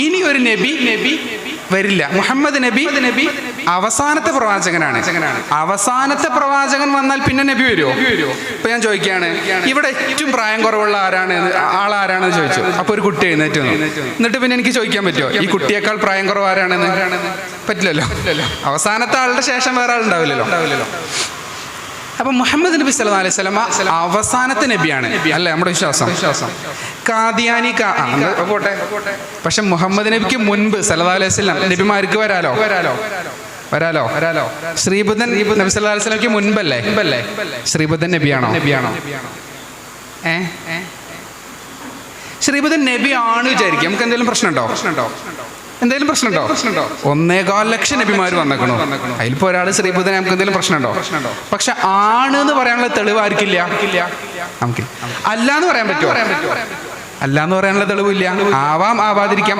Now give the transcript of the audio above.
ഇനി ഒരു നബി വരില്ല. മുഹമ്മദ് നബി അവസാനത്തെ പ്രവാചകനാണ്. അവസാനത്തെ പ്രവാചകൻ വന്നാൽ പിന്നെ നബി വരുമോ? ഇപ്പൊ ഞാൻ ചോദിക്കുകയാണ്, ഇവിടെ ഏറ്റവും പ്രായം കുറവുള്ള ആളാരാണെന്ന് ചോദിച്ചു. അപ്പൊ ഒരു കുട്ടി എഴുന്നേറ്റ് വന്നു. എന്നിട്ട് പിന്നെ എനിക്ക് ചോദിക്കാൻ പറ്റുമോ ഈ കുട്ടിയേക്കാൾ പ്രായം കുറവ് ആരാണെന്ന്? പറ്റില്ലല്ലോ. അവസാനത്തെ ആളുടെ ശേഷം വേറെ ആളുണ്ടാവില്ലല്ലോ. അപ്പൊ മുഹമ്മദ് നബി സല്ലല്ലാഹു അലൈഹി വസല്ലമ അവസാനത്തെ നബിയാണ് അല്ലേ നമ്മുടെ വിശ്വാസം. ഖാദിയാനി പോട്ടെ. പക്ഷെ മുഹമ്മദ് നബിക്ക് മുൻപ് സല്ലല്ലാഹു അലൈഹി വസല്ലം നബിമാർക്ക് വരാലോ. ശ്രീബുദ്ധൻ നബി സല്ലല്ലാഹു അലൈഹി വസല്ലമക്ക് മുൻപല്ലേ? ശ്രീബുദ്ധൻ നബിയാണോ? ശ്രീബുദ്ധൻ നബി ആണ് വിചാരിക്കും. നമുക്ക് എന്തെങ്കിലും പ്രശ്നമുണ്ടോ? 1.25 ലക്ഷം നബിമാർ വന്നേക്കണോ? അതിലിപ്പോ ഒരാൾ ശ്രീബുദ്ധൻ, നമുക്ക് എന്തെങ്കിലും പ്രശ്നമുണ്ടോ? പക്ഷെ ആണ് എന്ന് പറയാനുള്ള തെളിവ് ആർക്കില്ല? നമുക്ക് അല്ല എന്ന് പറയാൻ പറ്റുമോ? അല്ല എന്ന് പറയാനുള്ള തെളിവില്ല. ആവാം, ആവാതിരിക്കാം.